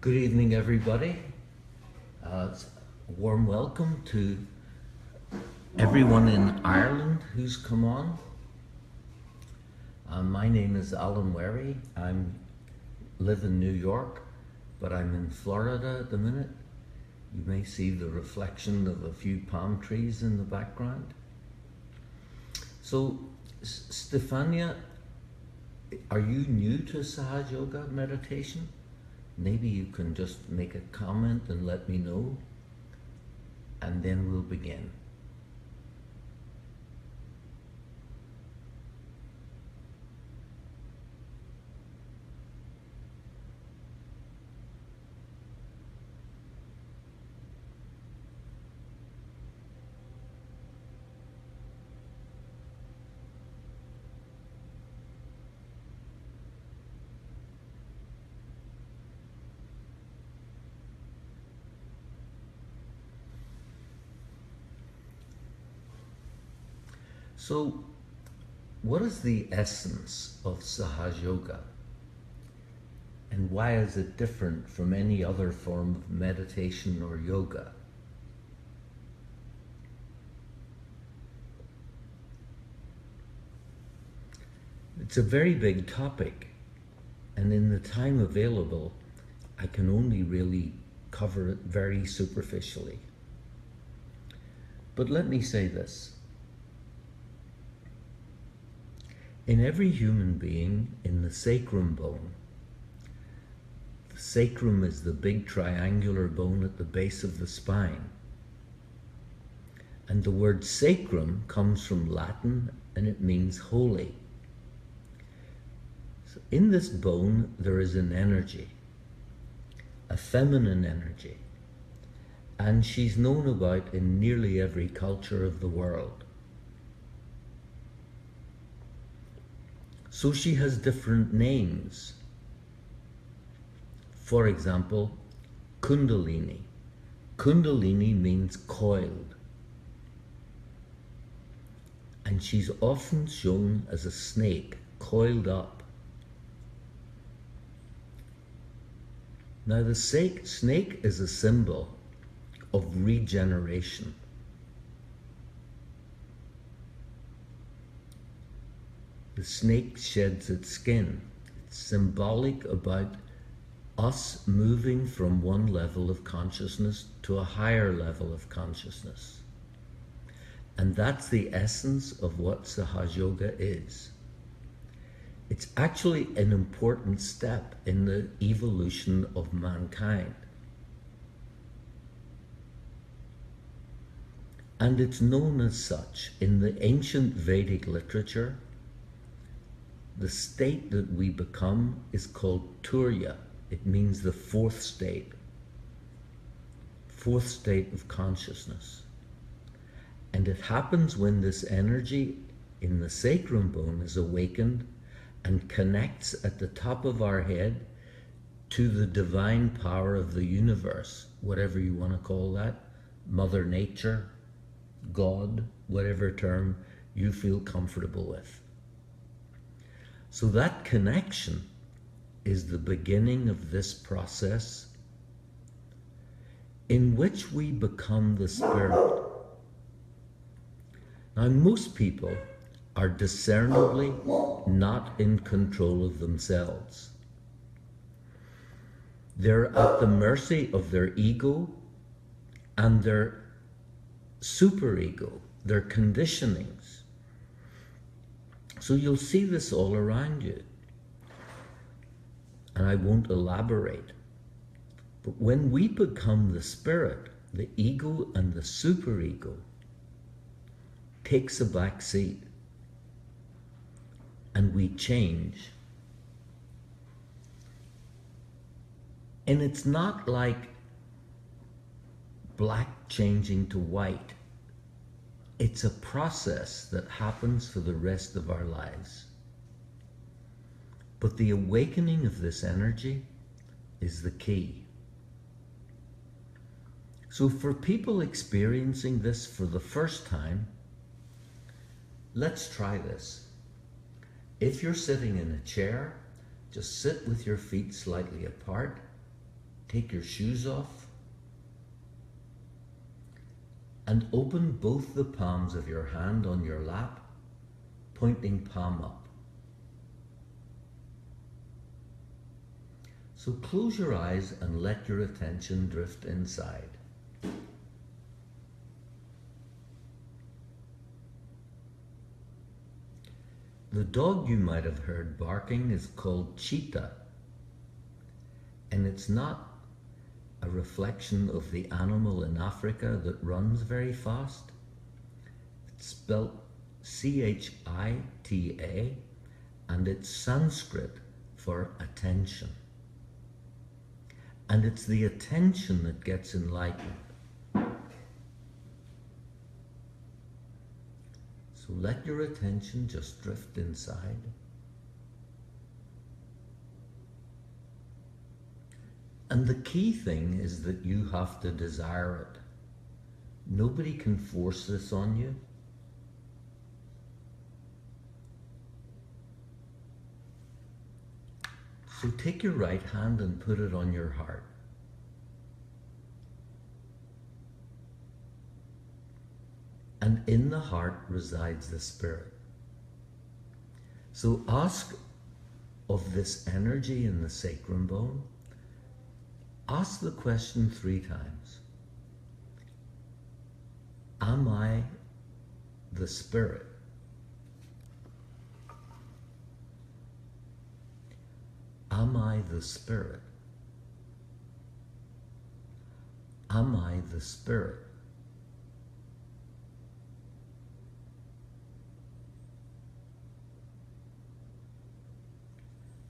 Good evening, everybody. It's a warm welcome to everyone in Ireland who's come on. My name is Alan Wherry. I live in New York, but I'm in Florida at the minute. You may see the reflection of a few palm trees in the background. So, Stefania, are you new to Sahaja Yoga meditation? Maybe you can just make a comment and let me know, and then we'll begin. So, what is the essence of Sahaja Yoga? And why is it different from any other form of meditation or yoga? It's a very big topic, and in the time available, I can only really cover it very superficially. But let me say this. In every human being, in the sacrum bone, the sacrum is the big triangular bone at the base of the spine. And the word sacrum comes from Latin and it means holy. So in this bone, there is an energy, a feminine energy, and she's known about in nearly every culture of the world. So she has different names. For example, Kundalini. Kundalini means coiled. And she's often shown as a snake, coiled up. Now the snake is a symbol of regeneration. The snake sheds its skin. It's symbolic about us moving from one level of consciousness to a higher level of consciousness. And that's the essence of what Sahaja Yoga is. It's actually an important step in the evolution of mankind. And it's known as such in the ancient Vedic literature. The state that we become is called Turiya. It means the fourth state of consciousness. And it happens when this energy in the sacrum bone is awakened and connects at the top of our head to the divine power of the universe, whatever you want to call that, Mother Nature, God, whatever term you feel comfortable with. So that connection is the beginning of this process in which we become the spirit. Now, most people are discernibly not in control of themselves. They're at the mercy of their ego and their superego, their conditionings. So you'll see this all around you. And I won't elaborate. But when we become the spirit, the ego and the superego takes a back seat and we change. And it's not like black changing to white. It's a process that happens for the rest of our lives. But the awakening of this energy is the key. So for people experiencing this for the first time, let's try this. If you're sitting in a chair, just sit with your feet slightly apart, take your shoes off, and open both the palms of your hand on your lap, pointing palm up. So close your eyes and let your attention drift inside. The dog you might have heard barking is called cheetah, and it's not a reflection of the animal in Africa that runs very fast. It's spelled C-H-I-T-A, and it's Sanskrit for attention. And it's the attention that gets enlightened. So let your attention just drift inside. And the key thing is that you have to desire it. Nobody can force this on you. So take your right hand and put it on your heart. And in the heart resides the spirit. So ask of this energy in the sacrum bone, ask the question 3 times. Am I the spirit? Am I the spirit? Am I the spirit?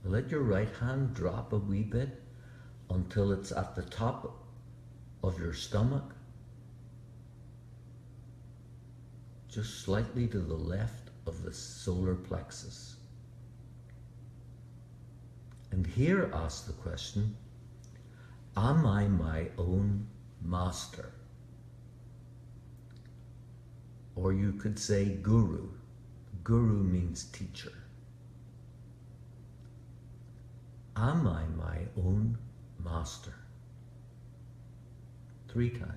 Let your right hand drop a wee bit until it's at the top of your stomach, just slightly to the left of the solar plexus. And here ask the question, am I my own master? Or you could say guru. Guru means teacher. Am I my own master? 3 times.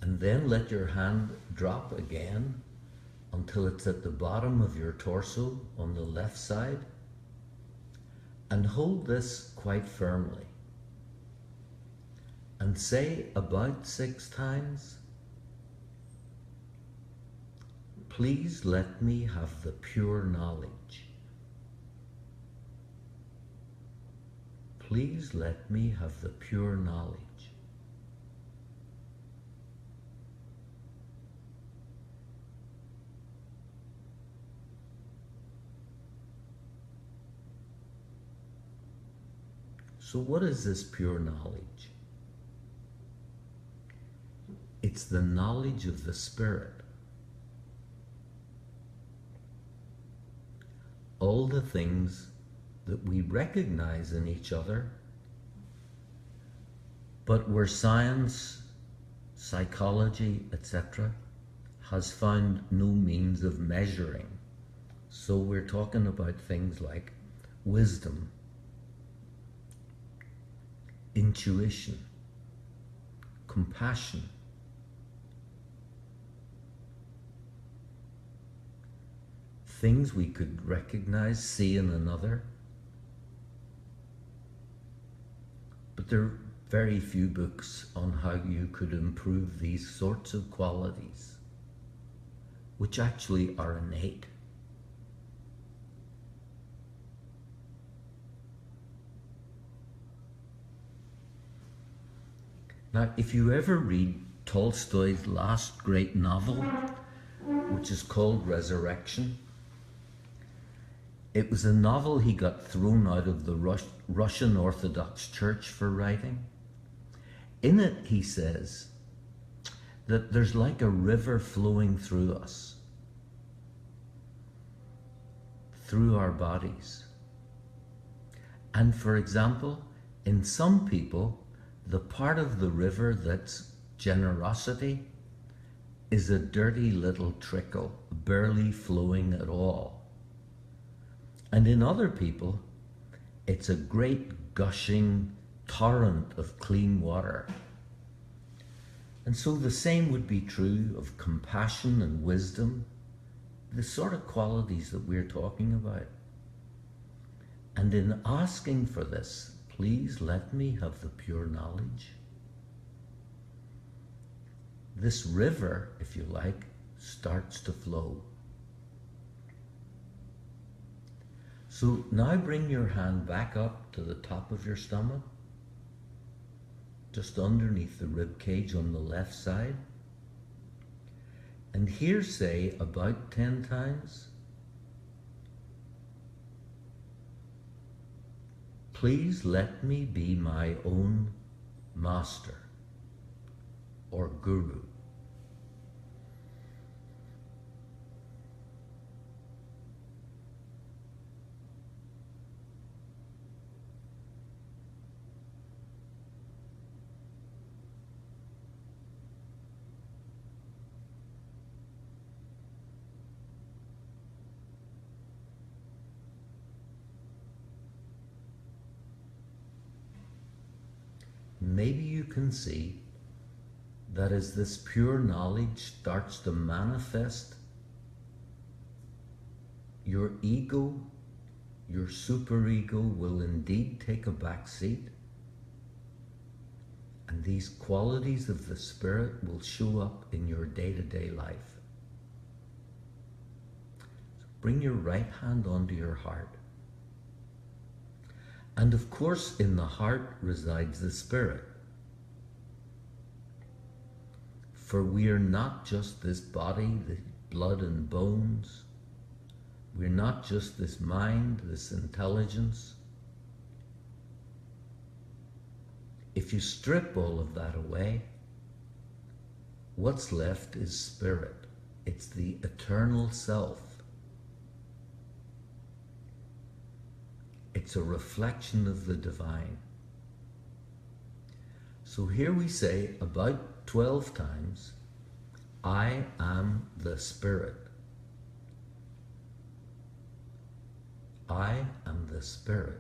And then let your hand drop again until it's at the bottom of your torso on the left side, and hold this quite firmly. And say about 6 times, please let me have the pure knowledge. Please let me have the pure knowledge. So what is this pure knowledge? It's the knowledge of the Spirit. All the things that we recognize in each other, but where science, psychology, etc., has found no means of measuring. So we're talking about things like wisdom, intuition, compassion, things we could recognize, see in another, there are very few books on how you could improve these sorts of qualities, which actually are innate. Now, if you ever read Tolstoy's last great novel, which is called Resurrection, it was a novel he got thrown out of the Russian Orthodox Church for writing. In it, he says that there's like a river flowing through us, through our bodies. And for example, in some people, the part of the river that's generosity is a dirty little trickle, barely flowing at all. And in other people, it's a great gushing torrent of clean water. And so the same would be true of compassion and wisdom, the sort of qualities that we're talking about. And in asking for this, please let me have the pure knowledge. This river, if you like, starts to flow. So now bring your hand back up to the top of your stomach, just underneath the rib cage on the left side. And here say about 10 times, please let me be my own master or guru. Maybe you can see that as this pure knowledge starts to manifest, your ego, your superego will indeed take a back seat, and these qualities of the spirit will show up in your day-to-day life. So bring your right hand onto your heart. And of course, in the heart resides the spirit. For we are not just this body, the blood and bones. We're not just this mind, this intelligence. If you strip all of that away, what's left is spirit. It's the eternal self. It's a reflection of the divine. So here we say about 12 times, I am the spirit. I am the spirit.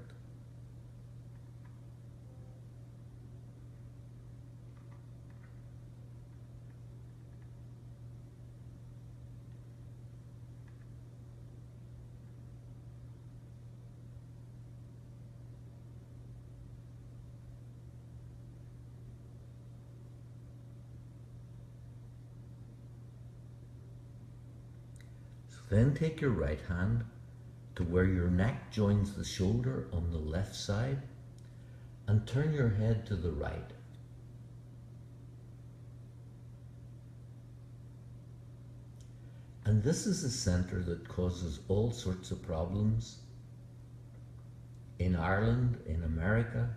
Then take your right hand to where your neck joins the shoulder on the left side and turn your head to the right. And this is a center that causes all sorts of problems in Ireland, in America,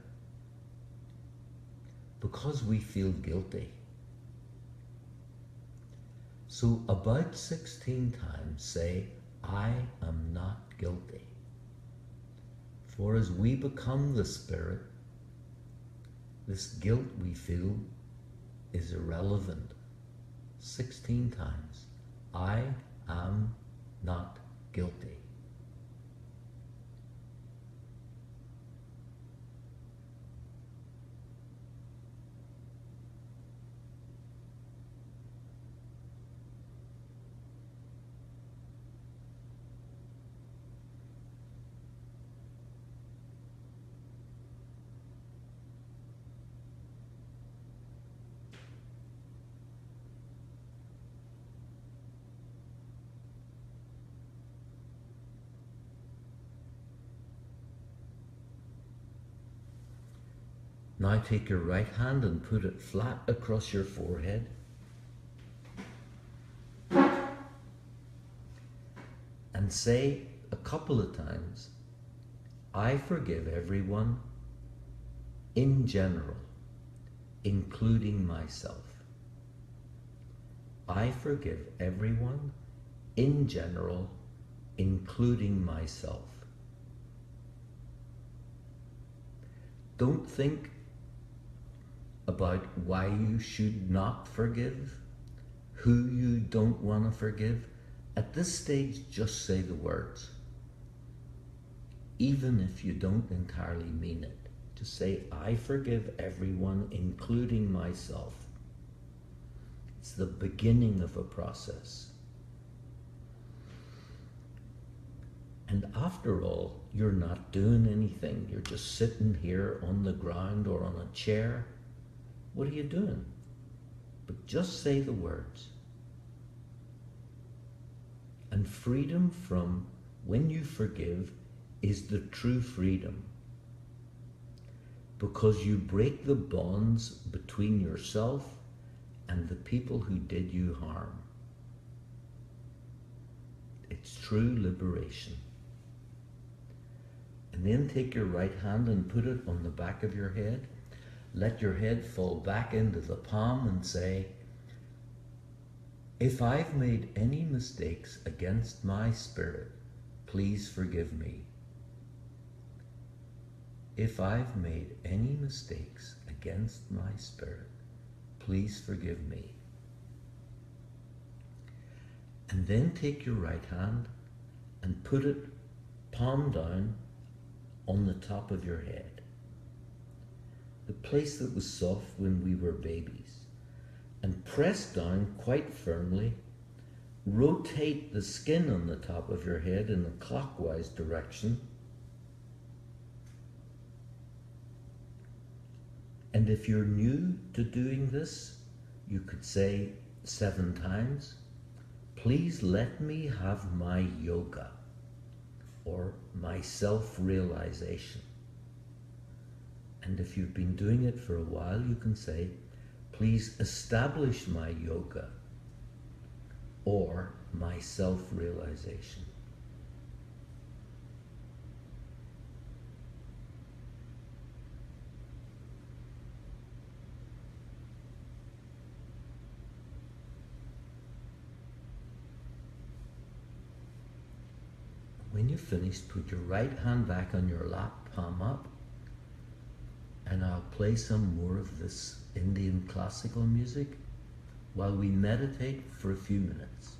because we feel guilty. So about 16 times say, I am not guilty. For as we become the spirit, this guilt we feel is irrelevant. 16 times, I am not guilty. Now take your right hand and put it flat across your forehead. And say a couple of times, I forgive everyone in general, including myself. I forgive everyone in general, including myself. Don't think about why you should not forgive, who you don't want to forgive. At this stage, just say the words. Even if you don't entirely mean it, just say, I forgive everyone, including myself. It's the beginning of a process. And after all, you're not doing anything. You're just sitting here on the ground or on a chair. What are you doing? But just say the words. And freedom from when you forgive is the true freedom, because you break the bonds between yourself and the people who did you harm. It's true liberation. And then take your right hand and put it on the back of your head. Let your head fall back into the palm and say, if I've made any mistakes against my spirit, please forgive me. If I've made any mistakes against my spirit, please forgive me. And then take your right hand and put it palm down on the top of your head, the place that was soft when we were babies, and press down quite firmly. Rotate the skin on the top of your head in a clockwise direction. And if you're new to doing this, you could say 7 times, please let me have my yoga, or my self-realization. And if you've been doing it for a while, you can say, please establish my yoga, or my self-realization. When you're finished, put your right hand back on your lap, palm up, and I'll play some more of this Indian classical music while we meditate for a few minutes.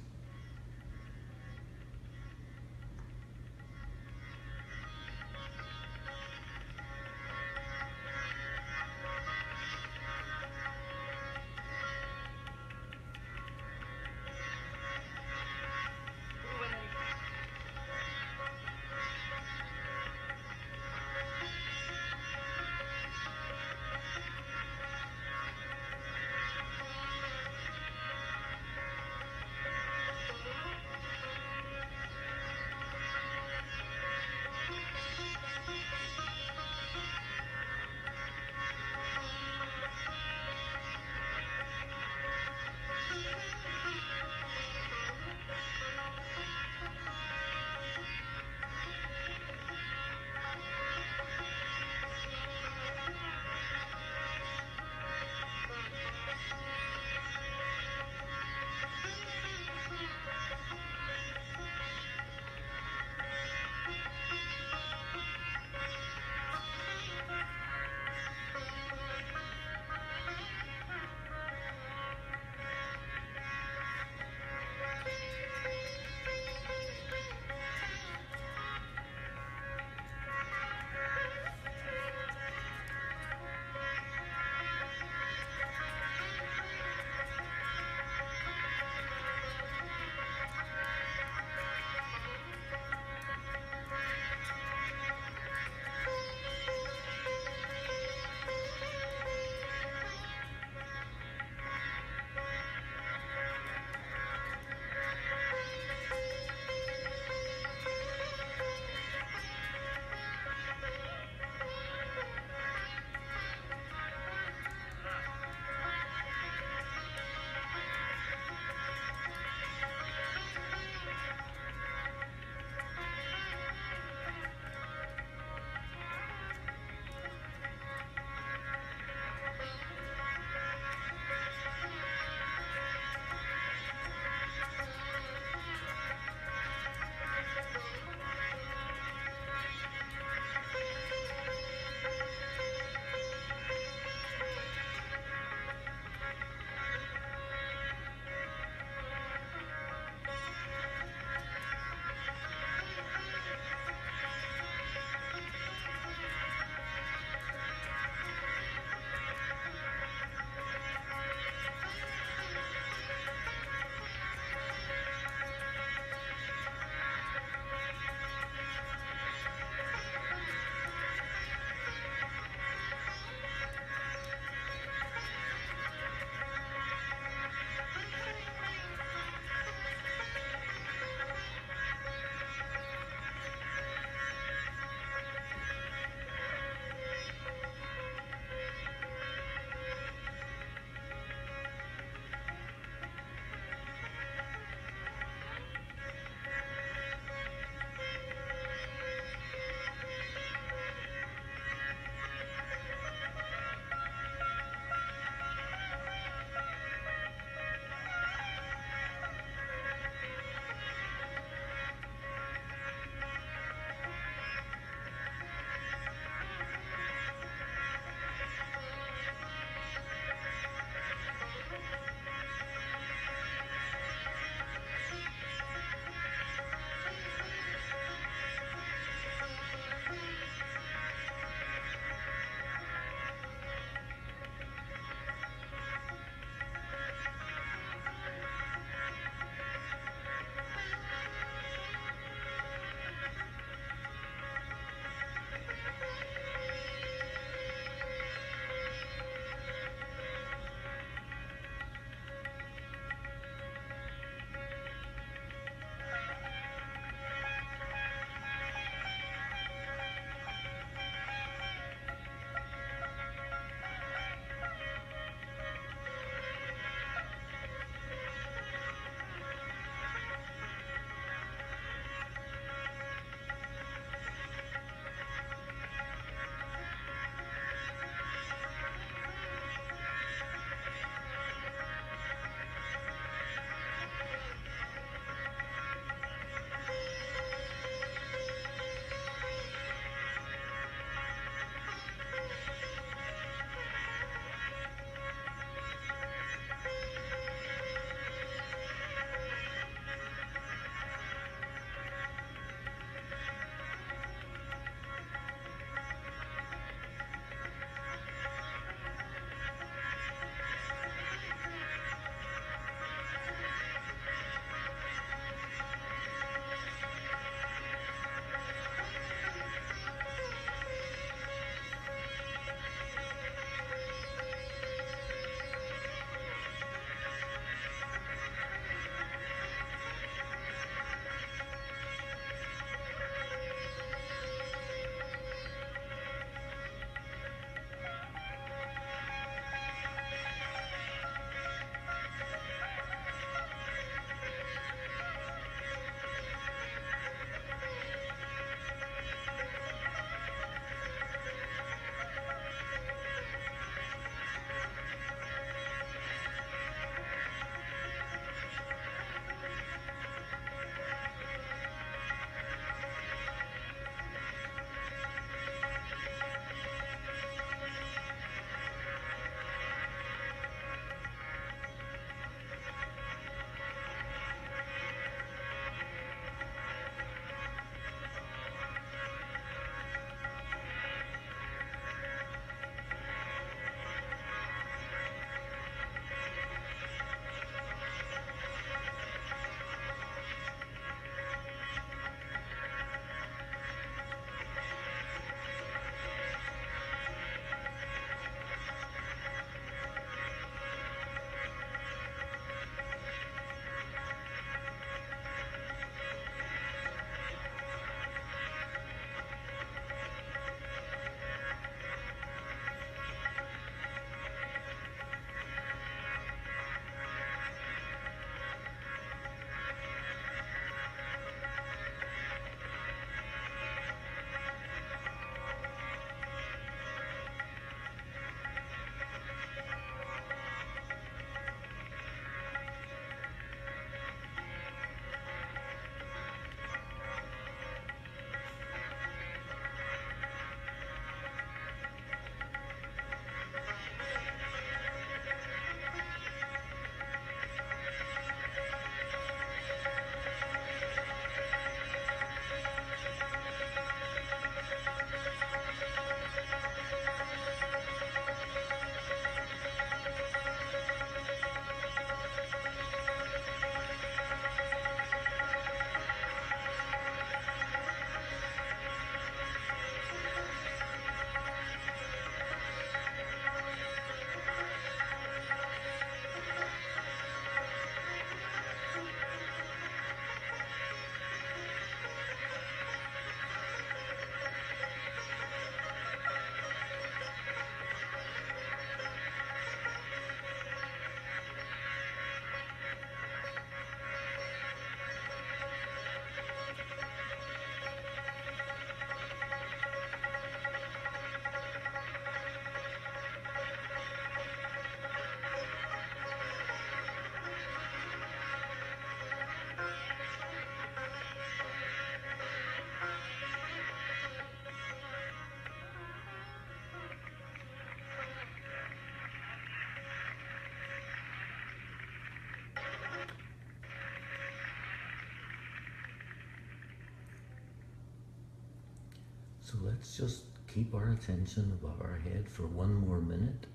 So let's just keep our attention above our head for one more minute.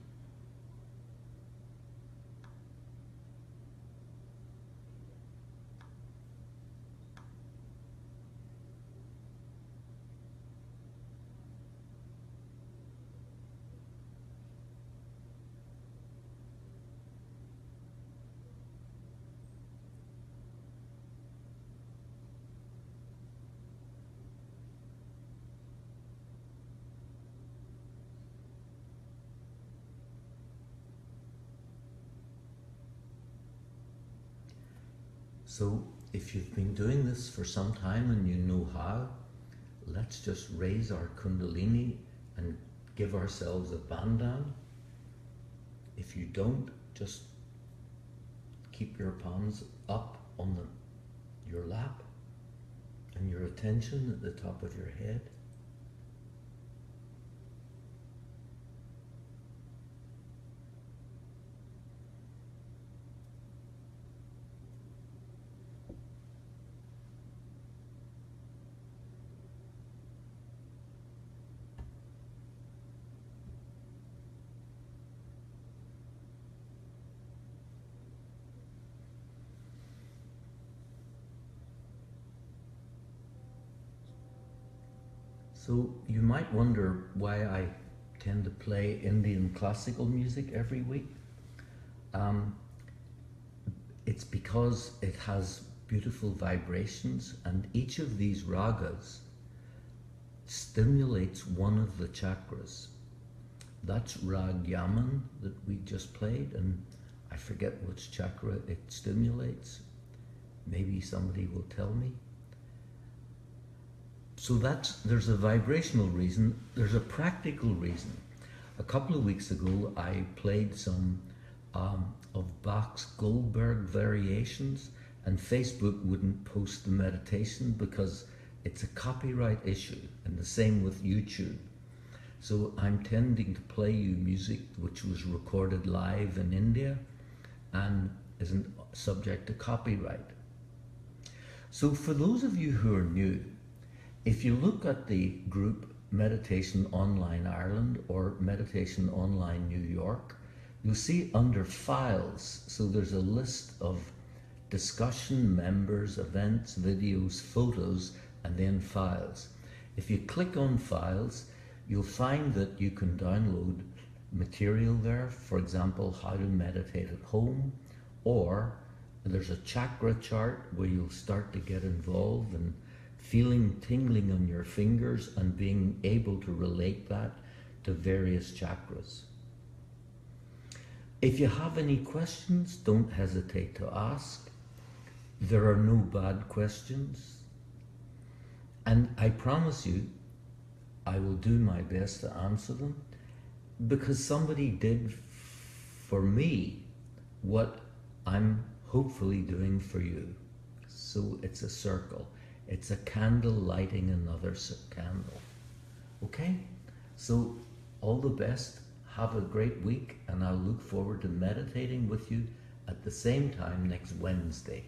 So if you've been doing this for some time and you know how, let's just raise our Kundalini and give ourselves a band down. If you don't, just keep your palms up on your lap and your attention at the top of your head. So you might wonder why I tend to play Indian classical music every week. It's because it has beautiful vibrations, and each of these ragas stimulates one of the chakras. That's Rag Yaman that we just played, and I forget which chakra it stimulates. Maybe somebody will tell me. So there's a vibrational reason, there's a practical reason. A couple of weeks ago I played some of Bach's Goldberg variations, and Facebook wouldn't post the meditation because it's a copyright issue, and the same with YouTube. So I'm tending to play you music which was recorded live in India and isn't subject to copyright. So for those of you who are new, if you look at the group Meditation Online Ireland or Meditation Online New York, you'll see under Files, so there's a list of discussion, members, events, videos, photos, and then Files. If you click on Files, you'll find that you can download material there, for example, how to meditate at home, or there's a chakra chart where you'll start to get involved and feeling tingling on your fingers and being able to relate that to various chakras. If you have any questions, don't hesitate to ask. There are no bad questions. And I promise you, I will do my best to answer them, because somebody did for me what I'm hopefully doing for you. So it's a circle. It's a candle lighting another candle. Okay? So all the best. Have a great week, and I'll look forward to meditating with you at the same time next Wednesday.